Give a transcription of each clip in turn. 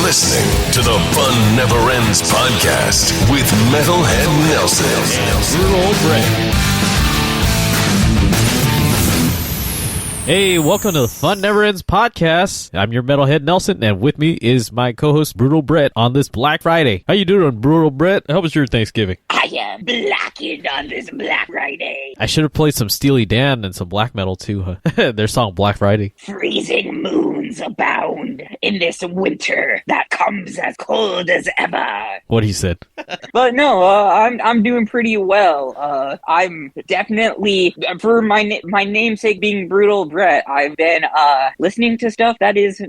listening to the Fun Never Ends podcast with Metalhead Nelson. Brutal Brett. Hey, welcome to the Fun Never Ends podcast. I'm your Metalhead Nelson, and with me is my co-host Brutal Brett on this Black Friday. How you doing, Brutal Brett? How was your Thanksgiving? I am blackened on this Black Friday. I should have played some Steely Dan and some black metal too, huh? Their song Black Friday. Freezing moons abound in this winter that comes as cold as ever. What he said. But no, I'm doing pretty well. I'm definitely, for my namesake being Brutal Brett, I've been listening to stuff that is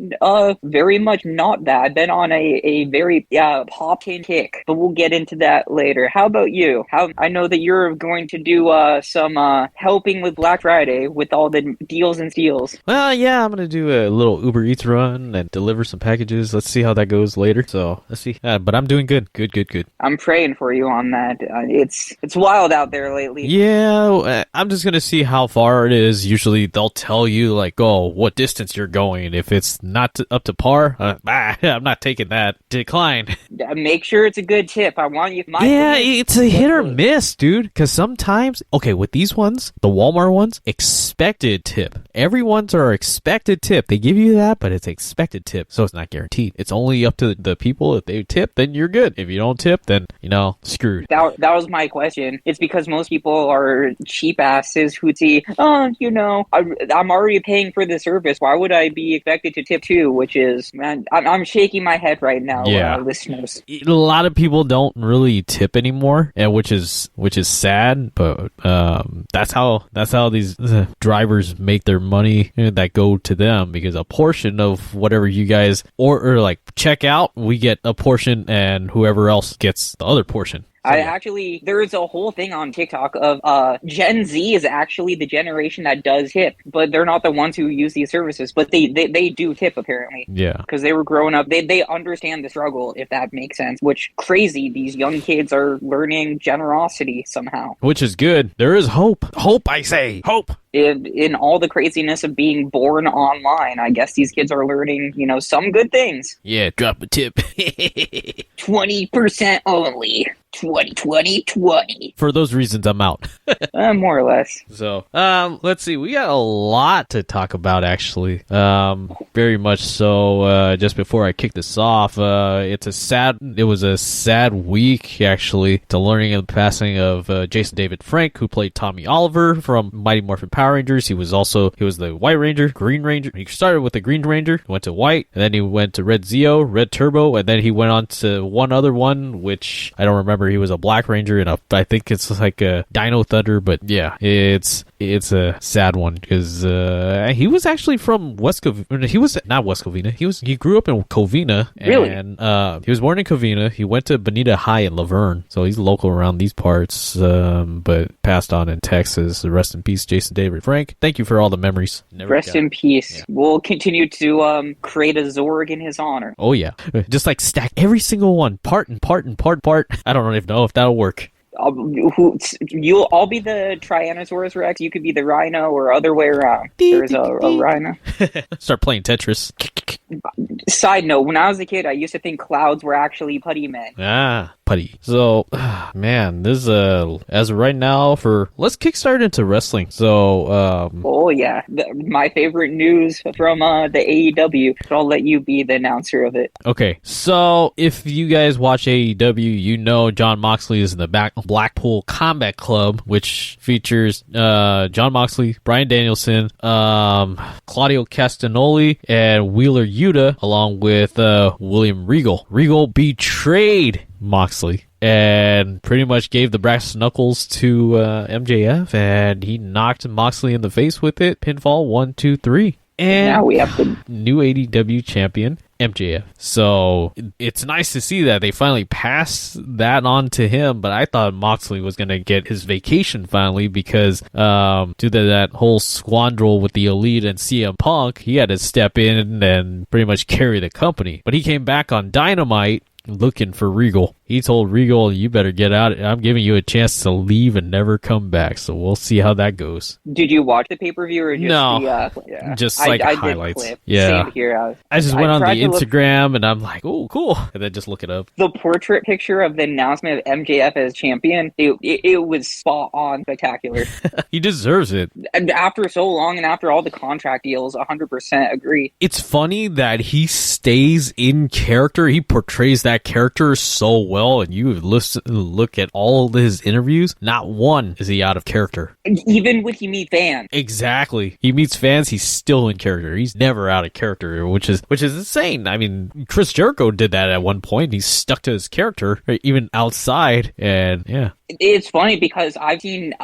very much not that. I've been on a very popping kick, but we'll get into that later. How about you? I know that you're going to do some helping with Black Friday with all the deals and steals. Well, yeah, I'm going to do a little Uber Eats run and deliver some packages. Let's see how that goes later. So, let's see. But I'm doing good. Good. I'm praying for you on that. It's wild out there lately. Yeah, I'm just going to see how far it is. Usually they'll tell you, like, oh, what distance you're going. If it's not up to par, I'm not taking that. Decline. Make sure it's a good tip. I want you. It's a hit or miss, dude. Because sometimes, okay, with these ones, the Walmart ones, expected tip. Everyone's are expected tip. They give you that, but it's expected tip. So it's not guaranteed. It's only up to the people. If they tip, then you're good. If you don't tip, then, screwed. That was my question. It's because most people are cheap asses who see, I'm already paying for the service. Why would I be expected to tip too? Which is, man, I'm shaking my head right now, listeners. A lot of people don't really tip anymore, and which is sad. But that's how these drivers make their money that go to them, because a portion of whatever you guys or like check out, we get a portion, and whoever else gets the other portion. There's a whole thing on TikTok of Gen Z is actually the generation that does tip, but they're not the ones who use these services, but they do tip apparently. Yeah. Because they were growing up, they understand the struggle, if that makes sense, which crazy. These young kids are learning generosity somehow. Which is good. There is hope. Hope, I say. Hope. In all the craziness of being born online, I guess these kids are learning, some good things. Yeah, drop a tip. 20% only. 20. For those reasons, I'm out. More or less. So, let's see. We got a lot to talk about, actually. Very much so. Just before I kick this off, it was a sad week, actually, to learning of the passing of Jason David Frank, who played Tommy Oliver from Mighty Morphin Power Rangers. He was the White Ranger, Green Ranger. He started with the Green Ranger, went to White, and then he went to Red Zeo, Red Turbo, and then he went on to one other one, which I don't remember. He was a Black Ranger, and I think it's like a Dino Thunder, but yeah, it's a sad one, because he was actually from West Covina. He was not West Covina. He grew up in Covina, really? And he was born in Covina. He went to Bonita High in Laverne, so he's local around these parts, but passed on in Texas. Rest in peace, Jason David Frank. Thank you for all the mememories. Rest in peace. Yeah. We'll continue to create a Zorg in his honor. Oh yeah, just like stack every single one, part. I don't even know if that'll work. I'll be the Tyrannosaurus Rex. You could be the Rhino, or other way around. There's a Rhino. Start playing Tetris. Side note: when I was a kid, I used to think clouds were actually putty men. Putty. So, man, this as of right now, let's kickstart into wrestling. So, oh yeah, my favorite news from the AEW. So I'll let you be the announcer of it. Okay, so if you guys watch AEW, you know Jon Moxley is in the Blackpool Combat Club, which features Jon Moxley, Bryan Danielson, Claudio Castagnoli, and Wheeler Yuta, along with William Regal. Regal betrayed Moxley and pretty much gave the brass knuckles to MJF, and he knocked Moxley in the face with it. Pinfall 1, 2, 3. And now we have the new AEW champion, MJF. So it's nice to see that they finally passed that on to him, but I thought Moxley was going to get his vacation finally, because due to that whole squandrel with the Elite and CM Punk, he had to step in and pretty much carry the company. But he came back on Dynamite looking for Regal. he told Regal, you better get out. I'm giving you a chance to leave and never come back. So we'll see how that goes. Did you watch the pay-per-view or just No, just like highlights. Yeah. Same here. I just went on the Instagram and I'm like, oh, cool. And then just look it up. The portrait picture of the announcement of MJF as champion, it was spot on spectacular. He deserves it. And after so long and after all the contract deals, 100% agree. It's funny that he stays in character. He portrays that character so well, and you look at all of his interviews, not one is he out of character. Even when he meets fans. Exactly. He meets fans, he's still in character. He's never out of character, which is insane. I mean, Chris Jericho did that at one point. He stuck to his character, even outside, and yeah. It's funny because I've seen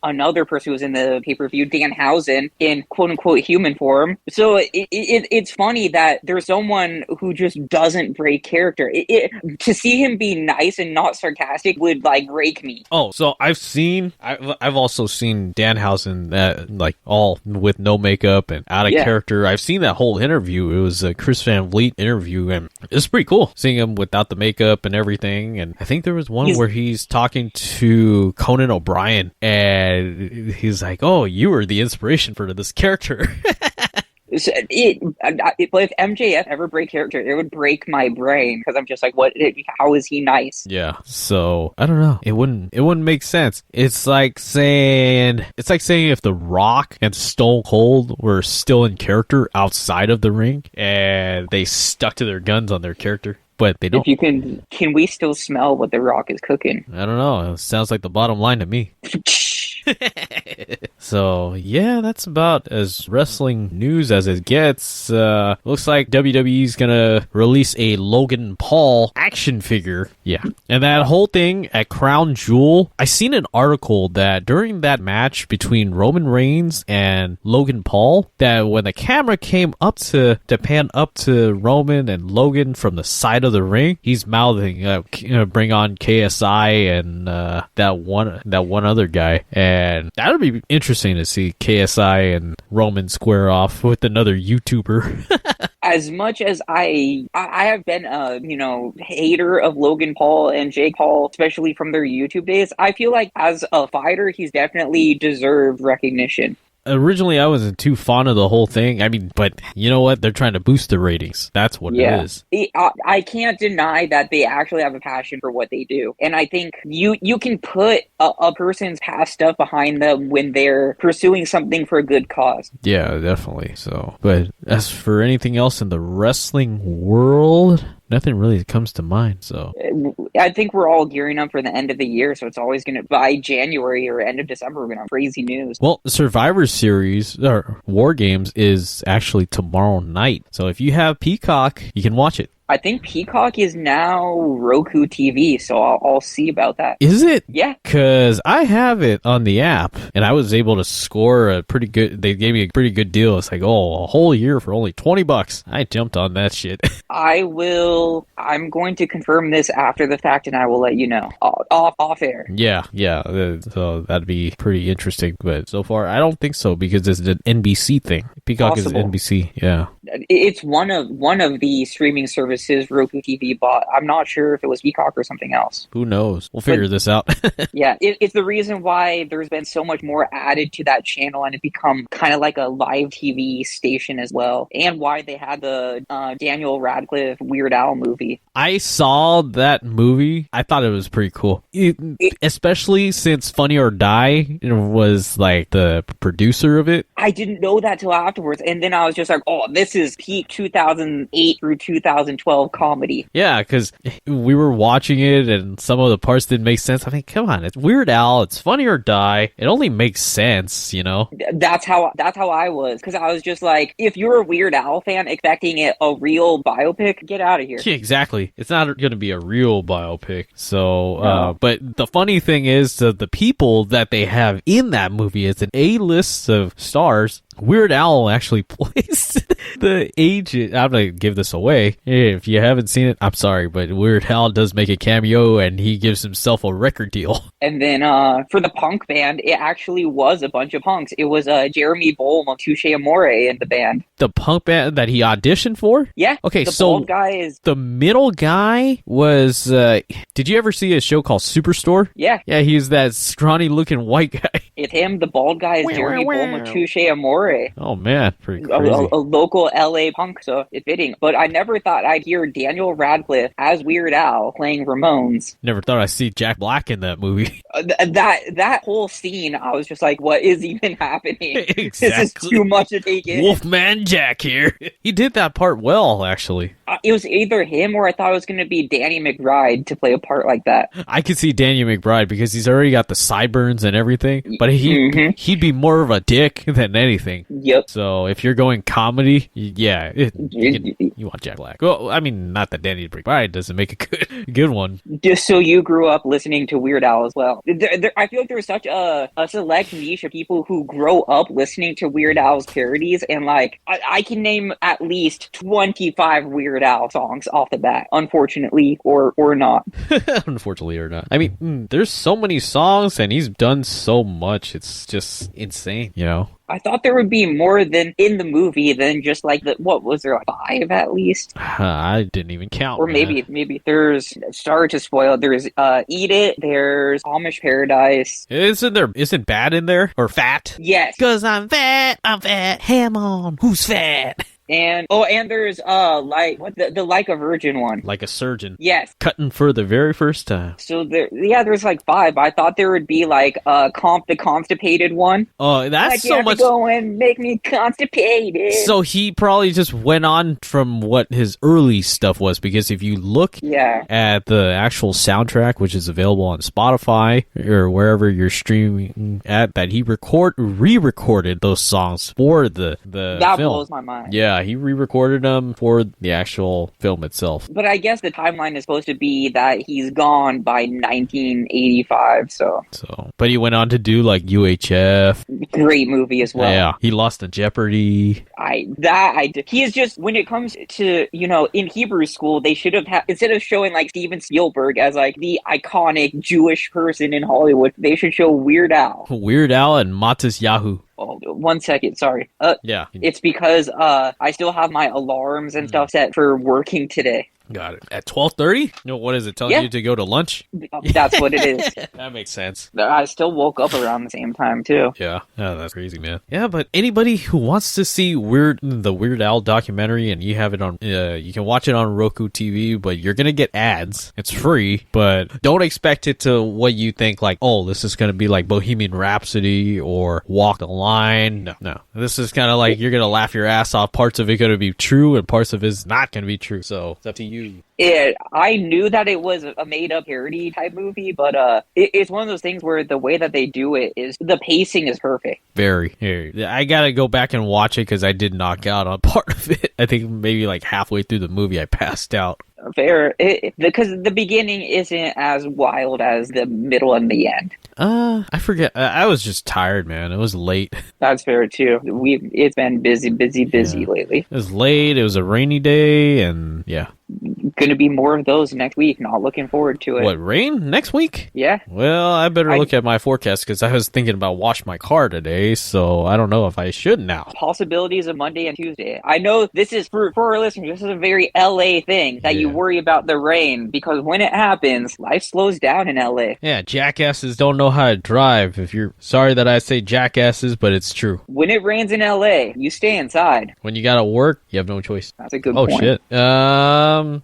another person who was in the pay-per-view, Danhausen, in quote-unquote human form. So it's funny that there's someone who just doesn't break character. To see him be nice and not sarcastic would, like, break me. Oh, so I've also seen Danhausen, like, all with no makeup and out of character. I've seen that whole interview. It was a Chris Van Vliet interview, and it was pretty cool seeing him without the makeup and everything. And I think there was one where he's talking to Conan O'Brien, and he's like, "Oh, you were the inspiration for this character." But if MJF ever break character, it would break my brain because I'm just like, what? How is he nice? Yeah. So I don't know. It wouldn't make sense. It's like saying if The Rock and Stone Cold were still in character outside of the ring, and they stuck to their guns on their character. But they don't. If you can we still smell what The Rock is cooking? I don't know. It sounds like the bottom line to me. So yeah, that's about as wrestling news as it gets. Looks like WWE's gonna release a Logan Paul action figure. Yeah, and that whole thing at Crown Jewel, I seen an article that during that match between Roman Reigns and Logan Paul, that when the camera came up to pan up to Roman and Logan from the side of the ring, he's mouthing, "Bring on KSI and that one other guy." And that would be interesting to see KSI and Roman square off with another YouTuber. As much as I have been a hater of Logan Paul and Jake Paul, especially from their YouTube days, I feel like as a fighter, he's definitely deserved recognition. Originally, I wasn't too fond of the whole thing. I mean, but you know what? They're trying to boost the ratings. That's what it is. I can't deny that they actually have a passion for what they do. And I think you can put a person's past stuff behind them when they're pursuing something for a good cause. Yeah, definitely. So, but as for anything else in the wrestling world, nothing really comes to mind. So I think we're all gearing up for the end of the year, so it's always going to, by January or end of December, we're going to have crazy news. Well, Survivor Series, or War Games, is actually tomorrow night. So if you have Peacock, you can watch it. I think Peacock is now Roku TV, so I'll see about that. Is it? Yeah. Because I have it on the app, and I was able to score a pretty good... They gave me a pretty good deal. It's like, a whole year for only $20. I jumped on that shit. I'm going to confirm this after the fact, and I will let you know. Off air. Yeah. So that'd be pretty interesting. But so far, I don't think so, because it's an NBC thing. Peacock is NBC, yeah. It's one of the streaming services Roku TV bought. I'm not sure if it was Peacock or something else. Who knows? We'll figure this out. Yeah, it's the reason why there's been so much more added to that channel, and it's become kind of like a live TV station as well, and why they had the Daniel Radcliffe Weird Al movie. I saw that movie. I thought it was pretty cool. Especially since Funny or Die was like the producer of it. I didn't know that till afterwards, and then I was just like, oh, this is peak 2008 through 2012 comedy. Yeah, because we were watching it and some of the parts didn't make sense. I mean, come on, it's Weird Al, it's Funny or Die. It only makes sense, you know? That's how I was, because I was just like, if you're a Weird Al fan expecting it a real biopic, get out of here. Yeah, exactly. It's not going to be a real biopic. So, no. But the funny thing is the people that they have in that movie, it's an A-list of stars. Weird Al actually plays The agent, I'm gonna give this away. If you haven't seen it, I'm sorry, but Weird Al does make a cameo and he gives himself a record deal. And then for the punk band, it actually was a bunch of punks. It was Jeremy Bolm of Touche Amore in the band. The punk band that he auditioned for? Yeah. Okay, the so bald guy is... the middle guy was, did you ever see a show called Superstore? Yeah. Yeah, he's that scrawny looking white guy. It's him. The bald guy is Jeremy Bolm of Touche Amore. Oh man, pretty A crazy. local LA punk, so it's fitting. But I never thought I'd hear Daniel Radcliffe as Weird Al playing Ramones. Never thought I'd see Jack Black in that movie. That whole scene, I was just like, what is even happening? Exactly. This is too much to take in. Wolfman Jack here. He did that part well, actually. It was either him or I thought it was going to be Danny McBride to play a part like that. I could see Daniel McBride because he's already got the sideburns and everything, but he'd be more of a dick than anything. Yep. So if you're going comedy, you want Jack Black. Well, I mean, not that Danny McBride doesn't make a good one. Just so you grew up listening to Weird Al as well. I feel like there's such a select niche of people who grow up listening to Weird Al's parodies, and like I can name at least 25 Weird Al songs off the bat, unfortunately or not. Unfortunately or not. I mean, there's so many songs and he's done so much. It's just insane, you know? I thought there would be more than in the movie than just like what was there, like 5 at least? I didn't even count. Or maybe there's, sorry to spoil, there's Eat It, there's Amish Paradise. Isn't Bad in there? Or Fat? Yes. 'Cause I'm fat, ham on, who's fat? And there's the Like a Virgin one. Like a Surgeon. Yes. Cutting for the very first time. So there's like 5. I thought there would be like the Constipated one. Oh, that's so much. Go and make me constipated. So he probably just went on from what his early stuff was, because if you look at the actual soundtrack, which is available on Spotify or wherever you're streaming at, that he re-recorded those songs for the that film. blows my mind. Yeah, he re-recorded them for the actual film itself. But I guess the timeline is supposed to be that he's gone by 1985, so. But he went on to do like UHF. Great movie as well. Yeah, he lost to Jeopardy. He is just, when it comes to, in Hebrew school, they should have instead of showing like Steven Spielberg as like the iconic Jewish person in Hollywood, they should show Weird Al. Weird Al and Matis Yahoo. Oh, 1 second, sorry. Yeah. It's because I still have my alarms and stuff set for working today. Got it. At 12:30? No, what is it, telling you to go to lunch? That's what it is. That makes sense. I still woke up around the same time, too. Yeah. Oh, that's crazy, man. Yeah, but anybody who wants to see the Weird Al documentary, and you have it on, you can watch it on Roku TV, but you're going to get ads. It's free, but don't expect it to what you think, like, oh, this is going to be like Bohemian Rhapsody or Walk the Line. No. This is kind of like you're going to laugh your ass off. Parts of it going to be true, and parts of it's not going to be true. So it's up to you. I knew that it was a made-up parody type movie, but it's one of those things where the way that they do it is the pacing is perfect. Very. I gotta go back and watch it because I did knock out on part of it. I think maybe like halfway through the movie I passed out. Fair, because the beginning isn't as wild as the middle and the end. I forget. I was just tired, man. It was late. That's fair too. It's been busy lately. It was late. It was a rainy day, and yeah. Gonna be more of those next week. Not looking forward to it. What, rain next week? Yeah. Well, I better look at my forecast because I was thinking about wash my car today, so I don't know if I should now. Possibilities of Monday and Tuesday. I know this is for our listeners. This is a very LA thing that you worry about the rain, because when it happens, life slows down in LA. Yeah, jackasses don't know how to drive. If you're sorry that I say jackasses, but it's true. When it rains in LA, you stay inside. When you gotta work, you have no choice. That's a good point. Oh shit.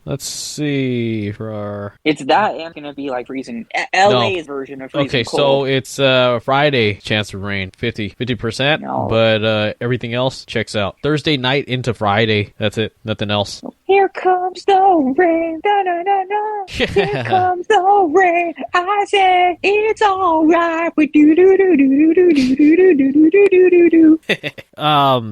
Let's see. It's that and gonna be like freezing. LA's version of freezing okay, cold. so it's Friday chance of rain, 50%. No. But everything else checks out. Thursday night into Friday. That's it. Nothing else. Here comes the rain, da da da da. Here comes the rain. I said it's all right. We do do do do do do do do do do do do.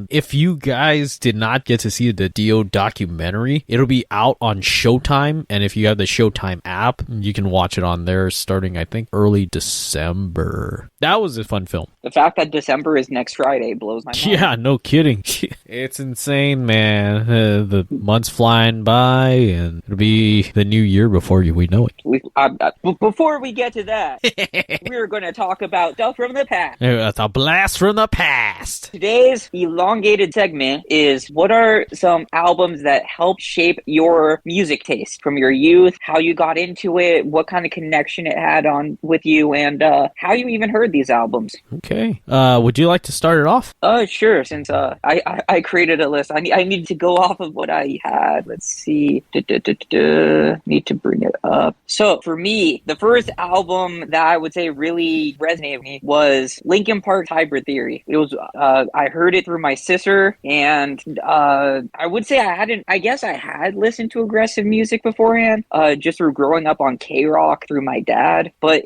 If you guys did not get to see the Dio documentary, it'll be out on Showtime, and if you have the Showtime app, you can watch it on there starting, I think, early December. That was a fun film. The fact that December is next Friday blows my mind. Yeah, no kidding. It's insane, man. The months flying by, and it'll be the new year before we know it. Before we get to that, we're going to talk about stuff from the past. It's a blast from the past. Today's elongated segment is what are some albums that helped shape your music taste from your youth, how you got into it, what kind of connection it had on with you, and how you even heard these albums. Okay. Would you like to start it off? Sure. Since I created a list, I need to go off of what I had. Let's see. Need to bring it up. So for me, the first album that I would say really resonated with me was Linkin Park's Hybrid Theory. It was I heard it through my sister, and I would say I guess I had listened to aggressive music beforehand, just through growing up on K-Rock through my dad, but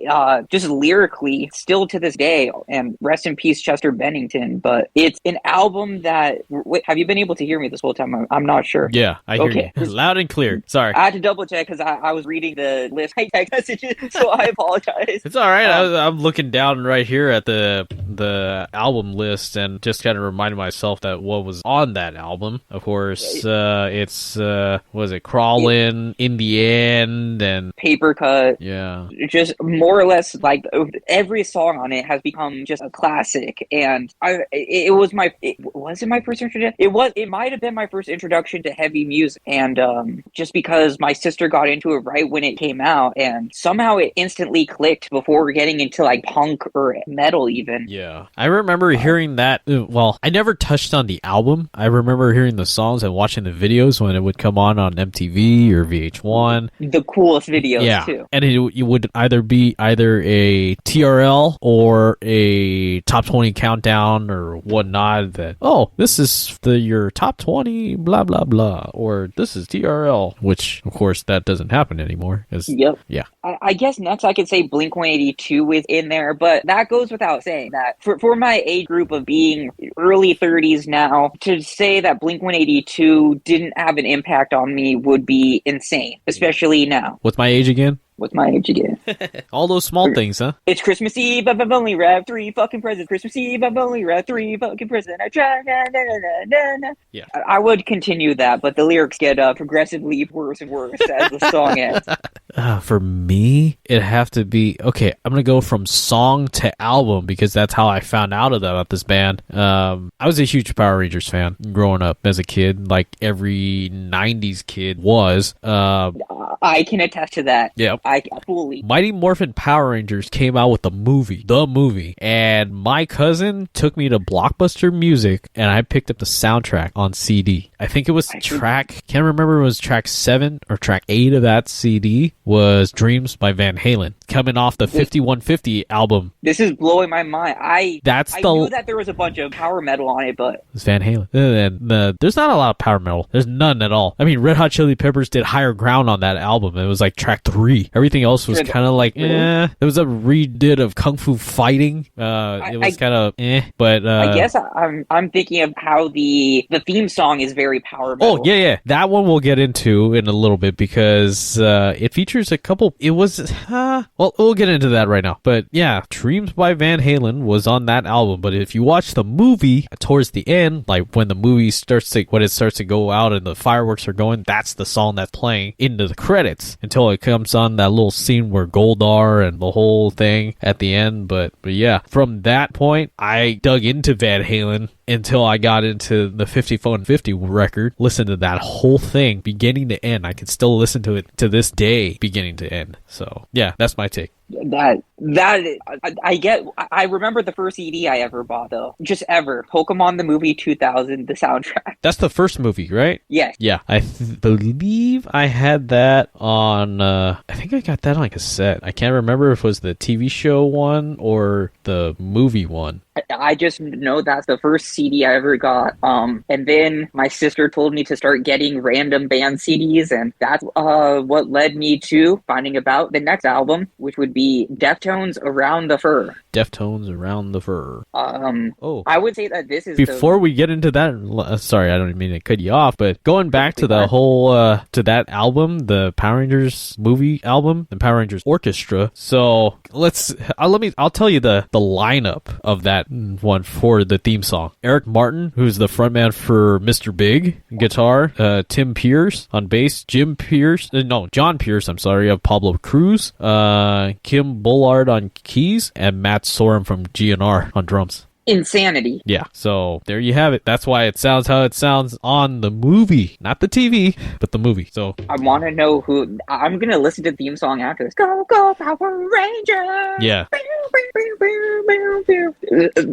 just lyrically, still to this day, and rest in peace Chester Bennington, but it's an album that, wait, have you been able to hear me this whole time? I'm not sure. Yeah, I hear you. Loud and clear. Sorry. I had to double check because I was reading the list of text messages, so I apologize. It's all right. I'm looking down right here at the album list and just kind of reminding myself that what was on that album. Of course, it's was it Crawlin', In the End, and Paper Cut. Yeah, just more or less like every song on it has become just a classic. And was it my first introduction? It might have been my first introduction to heavy music, and just because my sister got into it right when it came out, and somehow it instantly clicked before getting into like punk or metal even. Yeah, I remember hearing that. Well, I never touched on the album. I remember hearing the songs and watching the videos when it would come on MTV or VH1. The coolest videos too. And it would either be a TRL or a top 20 countdown or whatnot. That this is your top 20 blah blah blah, or this is TRL, which of course that doesn't happen anymore. Yep. Yeah. I guess next I could say Blink-182 was in there, but that goes without saying that for my age group of being early 30s now, to say that Blink-182 didn't have an impact on me would be insane, especially now. What's my age again? With my age again. All those small things, huh? It's Christmas Eve, I've only wrapped 3 fucking presents. Christmas Eve, I've only wrapped 3 fucking presents. I try, na, na, na, na, na. Yeah. I would continue that, but the lyrics get progressively worse and worse as the song ends. For me, it'd have to be, okay, I'm going to go from song to album because that's how I found out about this band. I was a huge Power Rangers fan growing up as a kid, like every 90s kid was. I can attest to that. Yeah. I fully. Mighty Morphin Power Rangers came out with the movie, and my cousin took me to Blockbuster Music, and I picked up the soundtrack on CD. I think it was can't remember if it was track 7 or track 8 of that CD was Dreams by Van Halen, coming off the 5150 album. This is blowing my mind. I knew that there was a bunch of power metal on it, but it's Van Halen. And there's not a lot of power metal. There's none at all. I mean, Red Hot Chili Peppers did Higher Ground on that album. It was like track 3. Everything else was kind of like, There was a redid of Kung Fu Fighting. It was kind of but I guess I'm thinking of how the theme song is very power metal. Oh, yeah. That one we'll get into in a little bit because it features a couple. It was, well, we'll get into that right now. But yeah, Dreams by Van Halen was on that album. But if you watch the movie towards the end, like when the movie starts to go out and the fireworks are going, that's the song that's playing into the credits until it comes on that little scene where Goldar and the whole thing at the end. But yeah, from that point, I dug into Van Halen until I got into the 5150 record, listened to that whole thing beginning to end. I can still listen to it to this day, beginning to end. So yeah, that's my take. I remember the first CD I ever bought though, just ever. Pokemon the Movie 2000, the soundtrack. That's the first movie, right? Yes. Yeah, I believe I had that on. I think I got that on cassette. I can't remember if it was the TV show one or the movie one. I just know that's the first CD I ever got. And then my sister told me to start getting random band CDs, and that's what led me to finding about the next album, which would be Deftones Around the Fur. Deftones Around the Fur. I would say that this is before we get into that. Sorry, I don't mean to cut you off, but going back to the whole to that album, the Power Rangers movie album, the Power Rangers Orchestra. So I'll tell you the lineup of that one for the theme song. Eric Martin, who's the frontman for Mr. Big, guitar. Tim Pierce on bass. John Pierce, I'm sorry, of Pablo Cruz. Kim Bullard on keys, and Matt Sorum from GNR on drums. Insanity. Yeah, so there you have it. That's why it sounds how it sounds on the movie. Not the TV, but the movie. So I want to know who... I'm going to listen to the theme song after this. Go, go, Power Rangers! Yeah.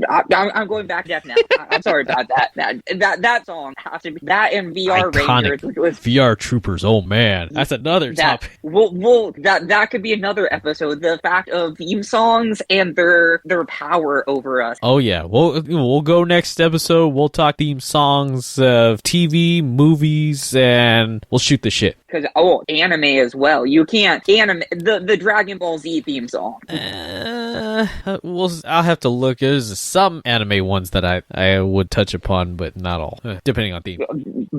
I'm going back to that now. I'm sorry about that. That song has to be... That and VR Iconic. Rangers. Which was, VR Troopers, oh man. That's another topic. That could be another episode. The fact of theme songs and their power over us. Oh yeah. We'll go next episode. We'll talk theme songs of TV, movies, and we'll shoot the shit. Because anime as well. You can't anime the Dragon Ball Z theme song. I'll have to look. There's some anime ones that I would touch upon, but not all, depending on theme.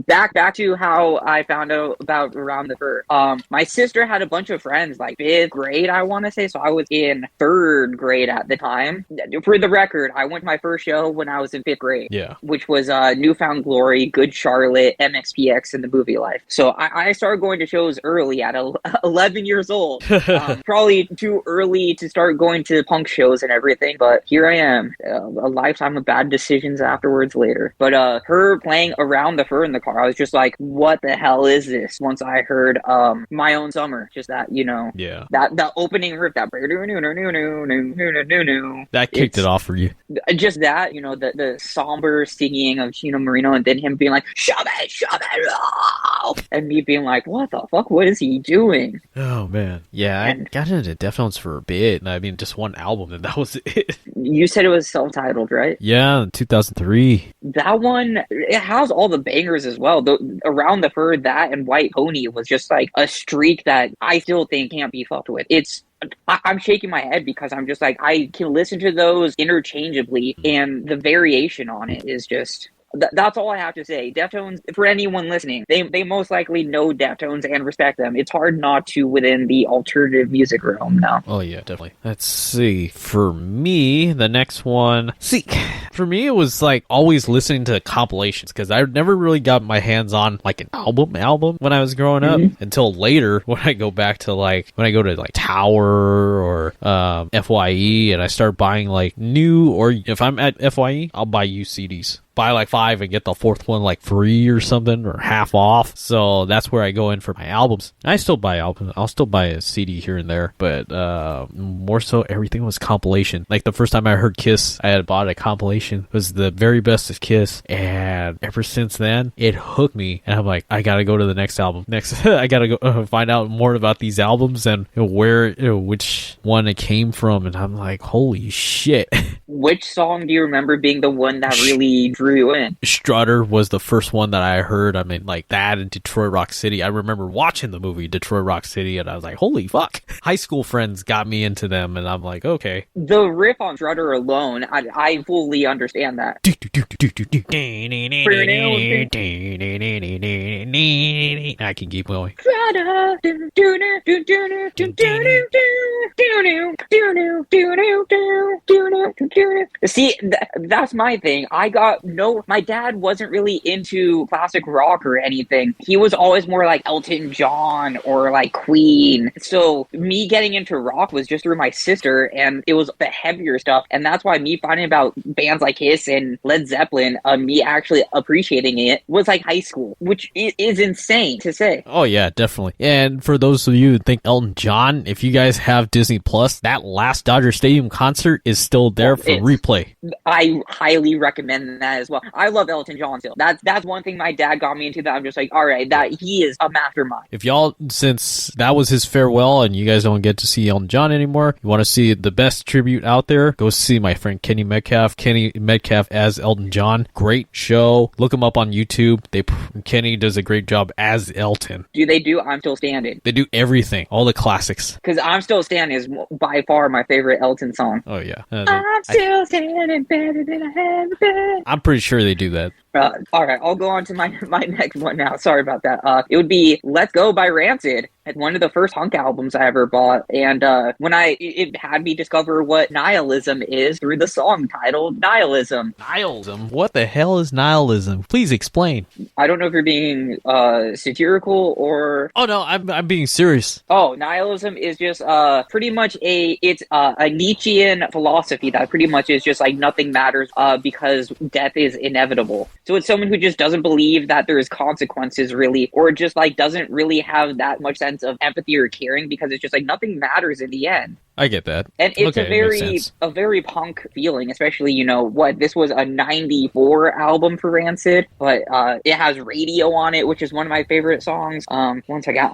Back to how I found out about Around the Fur. My sister had a bunch of friends, like 5th grade, I want to say. So I was in 3rd grade at the time. For the record, I went to my first show when I was in 5th grade. Yeah. Which was Newfound Glory, Good Charlotte, MXPX, and the Movie Life. So I started going to shows early at 11 years old. Probably too early to start going to punk shows and everything, but here I am. A lifetime of bad decisions afterwards later. But her playing Around the Fur in the car, I was just like, what the hell is this? Once I heard My Own Summer, just that, yeah, that opening riff, that kicked it off for you. Just that, the somber singing of Chino Marino, and then him being like, shove it, and me being like, what the fuck? What is he doing? Oh man, yeah, I got into Deftones for a bit. I mean, just one album, and that was it. You said it was self-titled, right? Yeah, 2003. That one, it has all the bangers as well. Around the Fur, that and White Pony was just like a streak that I still think can't be fucked with. I'm shaking my head because I'm just like, I can listen to those interchangeably, and the variation on it is just... That's all I have to say. Deftones, for anyone listening, they most likely know Deftones and respect them. It's hard not to within the alternative music realm now. Oh yeah, definitely. Let's see. For me, the next one... For me, it was like always listening to compilations, because I never really got my hands on like an album when I was growing up until later, when I go back to when I go to like Tower or FYE, and I start buying like new, or if I'm at FYE, I'll buy used CDs. Buy like 5 and get the 4th one like free or something, or half off. So that's where I go in for my albums. I still buy albums. I'll still buy a CD here and there, but more so everything was compilation. Like the first time I heard Kiss, I had bought a compilation. It was the very best of Kiss, and ever since then it hooked me, and I'm like, I gotta go to the next album. I gotta go find out more about these albums and where which one it came from, and I'm like, holy shit. Which song do you remember being the one that really drew you in? Strutter was the first one that I heard. I mean, like that and Detroit Rock City. I remember watching the movie Detroit Rock City, and I was like, holy fuck. High school friends got me into them, and I'm like, okay. The riff on Strutter alone, I fully understand that. I can keep going. See, that's my thing. My dad wasn't really into classic rock or anything. He was always more like Elton John or like Queen. So me getting into rock was just through my sister, and it was the heavier stuff. And that's why me finding about bands like Kiss and Led Zeppelin, me actually appreciating it, was like high school, which is insane to say. Oh yeah, definitely. And for those of you who think Elton John, if you guys have Disney Plus, that last Dodger Stadium concert is still there for replay. I highly recommend that as well. I love Elton John still. That's one thing my dad got me into that I'm just like, all right, that he is a mastermind. If y'all, since that was his farewell and you guys don't get to see Elton John anymore, you want to see the best tribute out there, go see my friend Kenny Metcalf. Kenny Metcalf as Elton John. Great show. Look him up on YouTube. Kenny does a great job as Elton. Do they do I'm Still Standing? They do everything. All the classics. Because I'm Still Standing is by far my favorite Elton song. Oh, yeah. I'm still standing better than I have been. I'm pretty sure they do that. All right, I'll go on to my next one now. Sorry about that. It would be Let's Go by Rancid. It's one of the first punk albums I ever bought. And when it had me discover what nihilism is through the song titled Nihilism. Nihilism? What the hell is nihilism? Please explain. I don't know if you're being satirical or... Oh, no, I'm being serious. Oh, nihilism is just pretty much a Nietzschean philosophy that pretty much is just like nothing matters because death is inevitable. So it's someone who just doesn't believe that there's consequences really, or just like doesn't really have that much sense of empathy or caring because it's just like nothing matters in the end. I get that. And it's a very punk feeling, especially, this was a 94 album for Rancid, but it has Radio on it, which is one of my favorite songs. Once I got,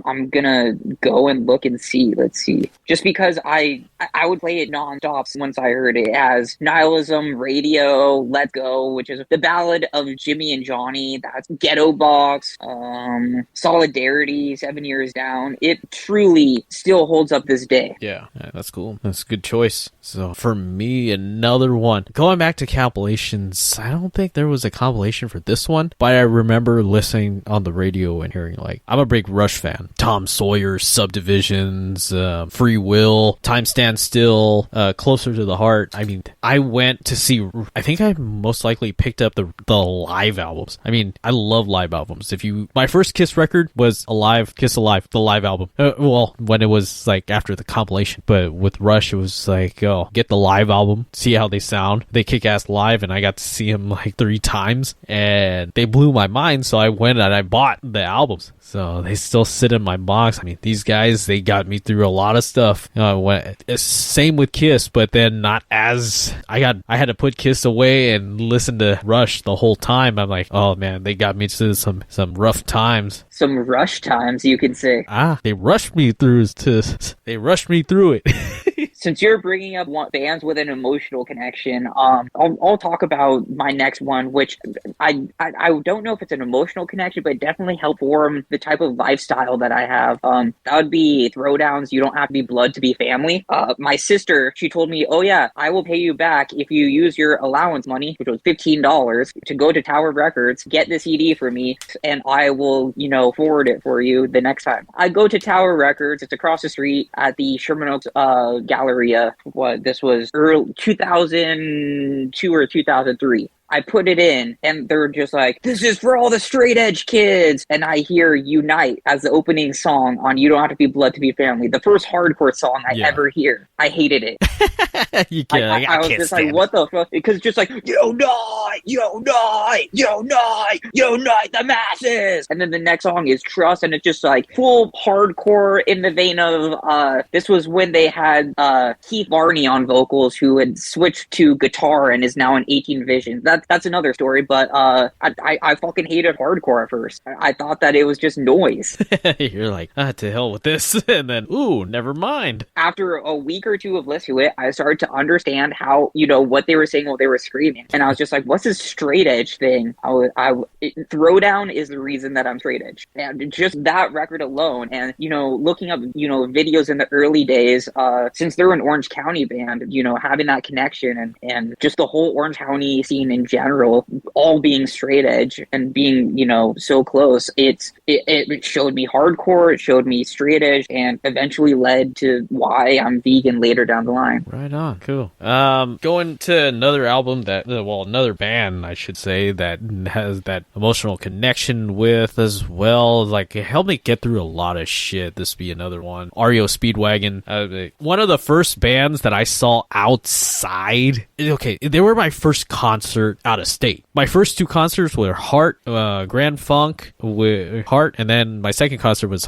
I'm gonna go and look and see. Let's see. Just because I would play it nonstop once I heard it. It has Nihilism, Radio, Let's Go, which is the ballad of Jimmy and Johnny. That's Ghetto Box, Solidarity, 7 Years Down. It truly still holds up this day. Yeah, that's cool. That's a good choice. So for me, another one. Going back to compilations, I don't think there was a compilation for this one, but I remember listening on the radio and hearing I'm a big Rush fan. Tom Sawyer, Subdivisions, Free Will, Time Stands Still, Closer to the Heart. I mean, I went to see, I think I most likely picked up the live albums. I mean, I love live albums. My first Kiss record was Kiss Alive, the live album. When it was after the compilation, but with Rush, it was get the live album, see how they sound. They kick ass live, and I got to see them 3 times, and they blew my mind. So I went and I bought the albums. So they still sit in my box. I mean, these guys, they got me through a lot of stuff. Same with Kiss, but then not as I had to put Kiss away and listen to Rush the whole time. I'm like, oh man, they got me to some rough times. Some Rush times, you could say. They rushed me through it. Since you're bringing up bands with an emotional connection, I'll talk about my next one, which I don't know if it's an emotional connection, but it definitely helped form the type of lifestyle that I have. That would be Throwdown's You Don't Have to Be Blood to Be Family. My sister, she told me, oh yeah, I will pay you back if you use your allowance money, which was $15, to go to Tower Records, get the CD for me, and I will, forward it for you the next time. I go to Tower Records, it's across the street at the Sherman Oaks Galleria. This was early 2002 or 2003. I put it in, and they're just like, this is for all the straight edge kids. And I hear Unite as the opening song on You Don't Have to Be Blood to Be Family, the first hardcore song I ever hear. I hated it. I was just like, what the fuck? Because just unite the masses. And then the next song is Trust, and it's just full hardcore in the vein of, this was when they had Keith Varney on vocals, who had switched to guitar and is now in 18 Vision. That's another story, but I fucking hated hardcore at first. I thought that it was just noise. You're like, to hell with this, and then, ooh, never mind. After a week or two of listening to it, I started to understand how, what they were saying, what they were screaming. And I was just like, what's this straight edge thing? Throwdown is the reason that I'm straight edge. And just that record alone, and, looking up, videos in the early days, since they're an Orange County band, having that connection and just the whole Orange County scene in general, all being straight edge and being, so close, it showed me hardcore, it showed me straight edge, and eventually led to why I'm vegan later down the line. Right on. Cool. Going to another album another band, I should say, that has that emotional connection with as well. It helped me get through a lot of shit. This be another one. REO Speedwagon. One of the first bands that I saw outside. Okay, they were my first concert concert out of state. My first 2 concerts were Heart, Grand Funk with Heart, and then my second concert was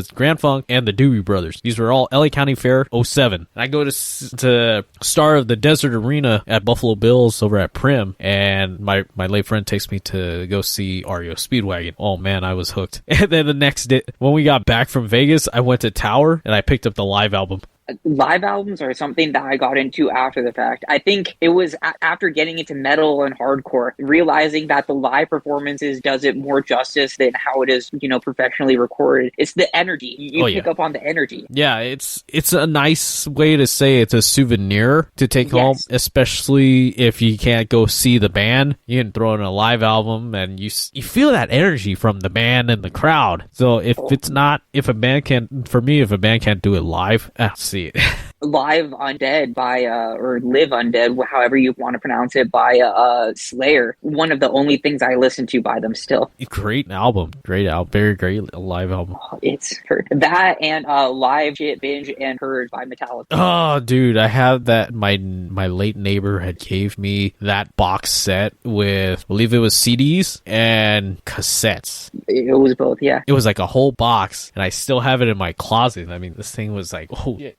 Grand Funk and the Doobie Brothers. These were all LA County Fair 07. And I go to Star of the Desert Arena at Buffalo Bills over at Prim, and my late friend takes me to go see REO Speedwagon. Oh man, I was hooked. And then the next day, when we got back from Vegas, I went to Tower and I picked up the live album. Live albums are something that I got into after the fact. I think it was after getting into metal and hardcore, realizing that the live performances does it more justice than how it is, professionally recorded. It's the energy. You pick up on the energy. Yeah, it's a nice way to say it's a souvenir to take home, especially if you can't go see the band. You can throw in a live album and you feel that energy from the band and the crowd. So if a band can't do it live, see it. Live Undead by or Live Undead, however you want to pronounce it, by Slayer. One of the only things I listen to by them still. Great album, very great live album. It's that and Live Shit Binge and Purge by Metallica. Oh, dude, I have that. My late neighbor had gave me that box set with, I believe it was CDs and cassettes. It was both, yeah. It was like a whole box, and I still have it in my closet. I mean, this thing was like, oh yeah.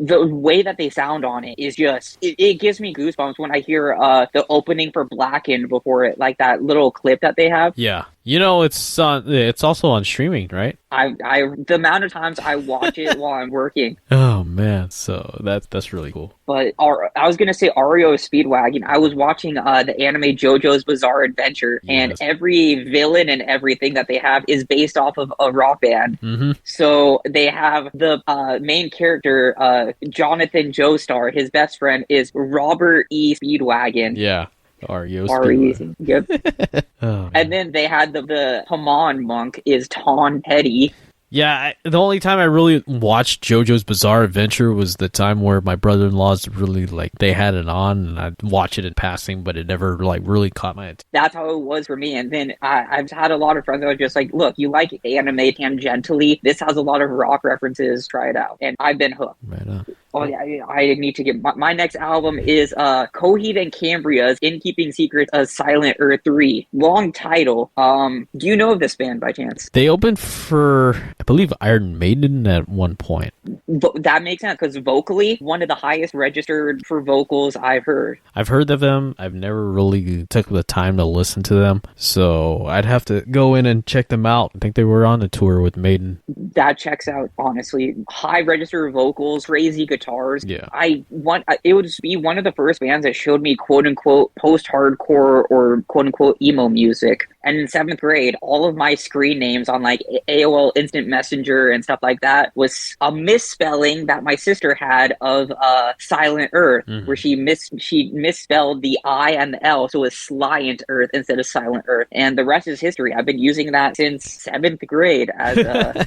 The way that they sound on it is just it gives me goosebumps when I hear the opening for Blackened before it, like that little clip that they have. Yeah. It's also on streaming, right? The amount of times I watch it while I'm working. Oh man, so that's really cool. But I was gonna say REO Speedwagon. I was watching the anime JoJo's Bizarre Adventure, and every villain and everything that they have is based off of a rock band. Mm-hmm. So they have the main character, Jonathan Joestar. His best friend is Robert E. Speedwagon. Yeah. REO. Yep. Oh, and then they had the Hamon monk is Ton Petty. Yeah, the only time I really watched JoJo's Bizarre Adventure was the time where my brother-in-laws really, they had it on, and I'd watch it in passing, but it never, really caught my attention. That's how it was for me, and then I've had a lot of friends that are just like, look, you like anime tangentially, this has a lot of rock references, try it out, and I've been hooked. Right on. Oh yeah, I need to get my next album is Coheed and Cambria's In Keeping Secrets of Silent Earth 3. Long title. Do you know of this band by chance? They opened for, I believe, Iron Maiden at one point. That makes sense because vocally, one of the highest registered for vocals I've heard. I've heard of them. I've never really took the time to listen to them, so I'd have to go in and check them out. I think they were on a tour with Maiden. That checks out, honestly. High register vocals, crazy guitars. Yeah. It would be one of the first bands that showed me quote unquote post-hardcore or quote unquote emo music. And in 7th grade, all of my screen names on AOL Instant Messenger and stuff like that was a misspelling that my sister had of Silent Earth, where she misspelled the I and the L, so it was Slyant Earth instead of Silent Earth. And the rest is history. I've been using that since 7th grade as a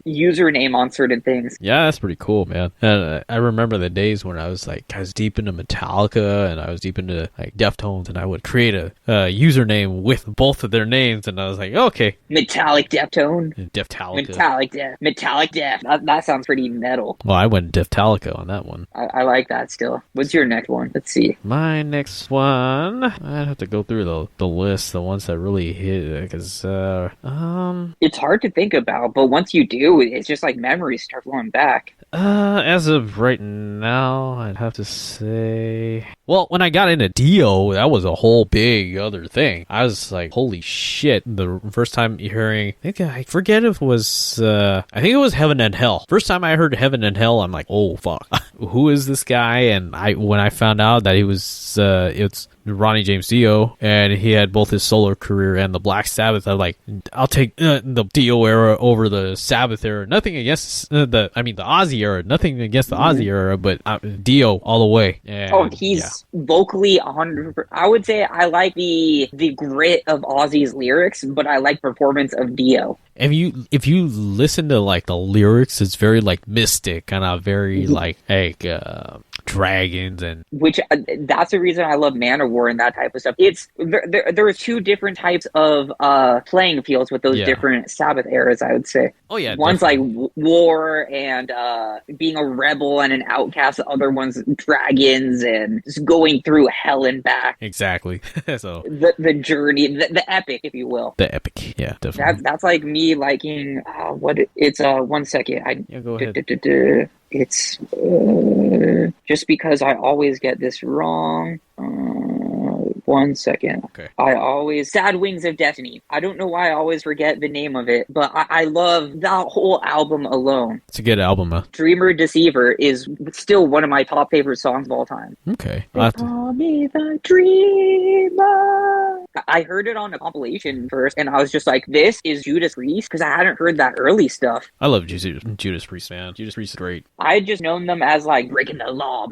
username on certain things. Yeah, that's pretty cool, man. And I remember the days when I was deep into Metallica and I was deep into Deftones, and I would create a username with both of their names, and I was like, okay. Metallic Deftone. Metallica. Metallic Def. That sounds pretty metal. Well, I went Deftalica on that one. I like that still. What's your next one? Let's see. My next one, I'd have to go through the list, the ones that really hit, because it's hard to think about, but once you do, it's just memories start flowing back. As of right now, I'd have to say, well, when I got into Dio, that was a whole big other thing. I was like, holy shit. The first time hearing, I forget if it was, I think it was Heaven and Hell. First time I heard Heaven and Hell, I'm like, oh fuck, who is this guy? And when I found out that he was, it's Ronnie James Dio, and he had both his solo career and the Black Sabbath, I'm like, I'll take the Dio era over the Sabbath era. Nothing against the Ozzy era. Nothing against the Ozzy era, but Dio all the way. And, he's vocally 100%. I would say I like the grit of Ozzy's lyrics, but I like performance of Dio. If you listen to the lyrics, it's very mystic, kind of very dragons and which that's the reason I love Manowar and that type of stuff. It's there are two different types of playing fields with those different Sabbath eras, I would say. Oh yeah, one's definitely. like war and being a rebel and an outcast. The other one's dragons and just going through hell and back. Exactly. So the journey, the epic, if you will. The epic, yeah, definitely. That's like me liking it's 1 second. Go ahead. It's just because I always get this wrong. 1 second. Okay. I always Sad Wings of Destiny. I don't know why I always forget the name of it, but I love that whole album alone. It's a good album, huh? Dreamer Deceiver is still one of my top favorite songs of all time. Okay. They call me the Dreamer. I heard it on a compilation first, and I was just like, this is Judas Priest, because I hadn't heard that early stuff. I love Judas Priest, man. Judas Priest is great. I had just known them as like breaking the law,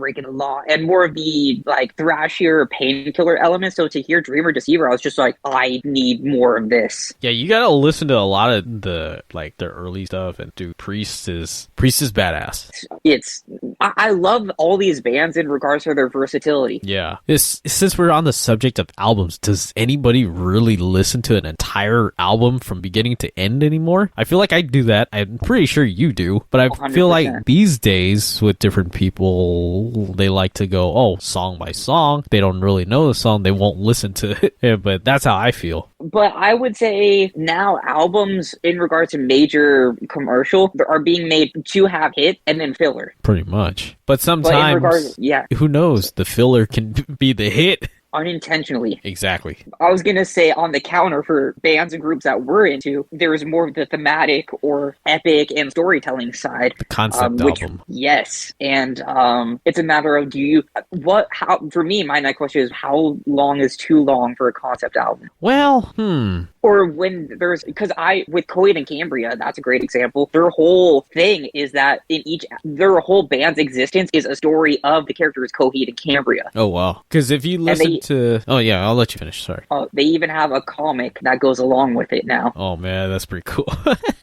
and more of the like thrashier painkiller elements. So to hear Dreamer Deceiver, I was just like, I need more of this. Yeah, you gotta listen to a lot of the early stuff, and dude, Priest is badass. I love all these bands in regards to their versatility. Yeah. Since we're on the subject of albums, does anybody really listen to an entire album from beginning to end anymore? I feel like I do that. I'm pretty sure you do, but I 100%. feel like these days with different people, they like to go, song by song. They don't really know the song. They won't listen to it. Yeah, but that's how I feel. But I would say now albums in regards to major commercial are being made to have hit and then filler. Pretty much. But sometimes, who knows? The filler can be the hit. Unintentionally. Exactly. I was going to say on the counter for bands and groups that we're into, there is more of the thematic or epic and storytelling side. The concept album. Yes. And it's a matter of for me, my next question is, how long is too long for a concept album? Well, Or when because with Coheed and Cambria, that's a great example. Their whole thing is that their whole band's existence is a story of the characters Coheed and Cambria. Oh, wow. Because if you listen oh, yeah, I'll let you finish. Sorry. They even have a comic that goes along with it now. Oh, man, that's pretty cool.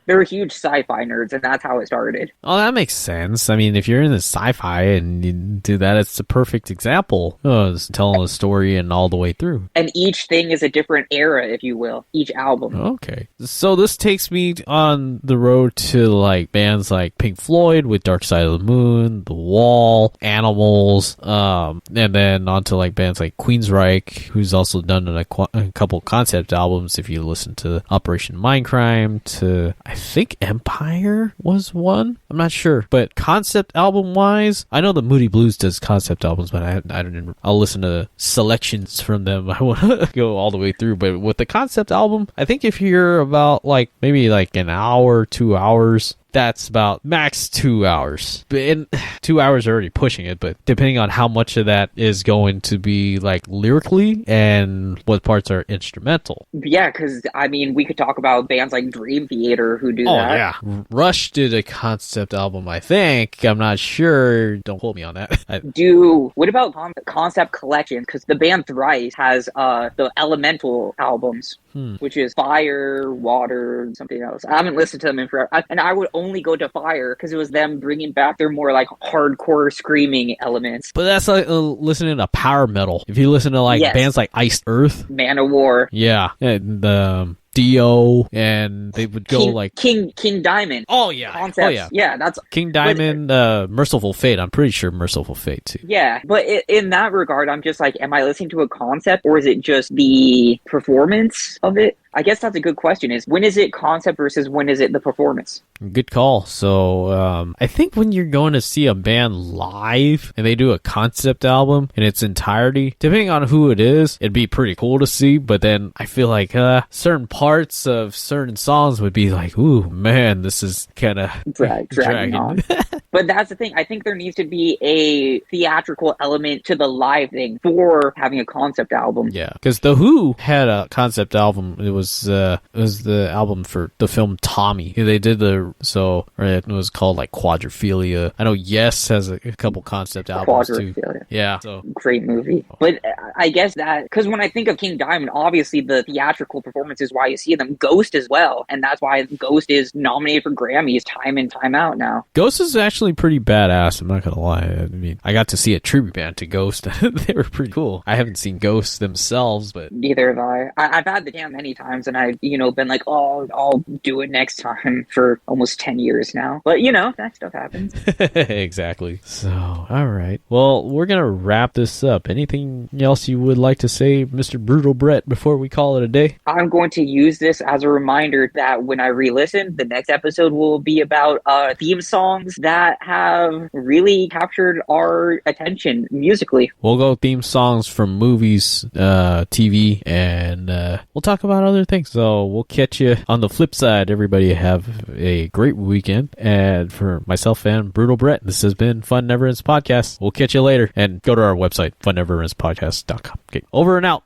They're huge sci-fi nerds, and that's how it started. Oh, that makes sense. I mean, if you're in the sci-fi and you do that, it's a perfect example. It's telling a story and all the way through. And each thing is a different era, if you will. Each album. Okay. So this takes me on the road to bands like Pink Floyd with Dark Side of the Moon, The Wall, Animals, and then onto bands like Queensryche, who's also done a couple concept albums. If you listen to Operation Mindcrime, to I think Empire was one. I'm not sure, but concept album wise, I know the Moody Blues does concept albums, but I don't. I'll listen to selections from them. I want to go all the way through, but with the concept album, I think if you're about maybe an hour, 2 hours, that's about max 2 hours. And 2 hours are already pushing it, but depending on how much of that is going to be lyrically and what parts are instrumental. Yeah, because I mean, we could talk about bands like Dream Theater who do that. Oh, yeah. Rush did a concept album, I think. I'm not sure. Don't quote me on that. What about concept collection? Because the band Thrice has the Elemental albums. Which is Fire, Water, something else. I haven't listened to them in forever. And I would only go to Fire because it was them bringing back their more hardcore screaming elements. But that's listening to power metal. If you listen to bands like Iced Earth, Manowar. Yeah. And Dio, and they would go King Diamond. Oh yeah. Concepts. Oh yeah. Yeah, that's King Diamond, Merciful Fate. I'm pretty sure Merciful Fate too. Yeah, but in that regard, I'm just am I listening to a concept or is it just the performance of it? I guess that's a good question, is when is it concept versus when is it the performance? Good call. So I think when you're going to see a band live and they do a concept album in its entirety, depending on who it is, it'd be pretty cool to see. But then I feel certain parts of certain songs would be ooh, man, this is kind of dragging on. But that's the thing. I think there needs to be a theatrical element to the live thing for having a concept album. Yeah, because The Who had a concept album. It was was the album for the film Tommy. They did it was called like Quadrophilia. I know Yes has a couple concept albums too. Yeah, so great movie. But I guess that because when I think of King Diamond, obviously the theatrical performance is why you see them. Ghost as well, and that's why Ghost is nominated for Grammys time in time out now. Ghost is actually pretty badass. I'm not gonna lie. I mean, I got to see a tribute band to Ghost. They were pretty cool. I haven't seen Ghost themselves, but neither have I. I've had the chance many times, and I've been like, oh, I'll do it next time for almost 10 years now. But that stuff happens. Exactly. So, all right. Well, we're gonna wrap this up. Anything else you would like to say, Mr. Brutal Brett, before we call it a day? I'm going to use this as a reminder that when I re-listen, the next episode will be about theme songs that have really captured our attention musically. We'll go theme songs from movies, TV, and we'll talk about other things. So we'll catch you on the flip side. Everybody have a great weekend. And for myself and Brutal Brett, this has been Fun Never Ends Podcast. We'll catch you later. And go to our website, funneverendspodcast.com. Okay, over and out.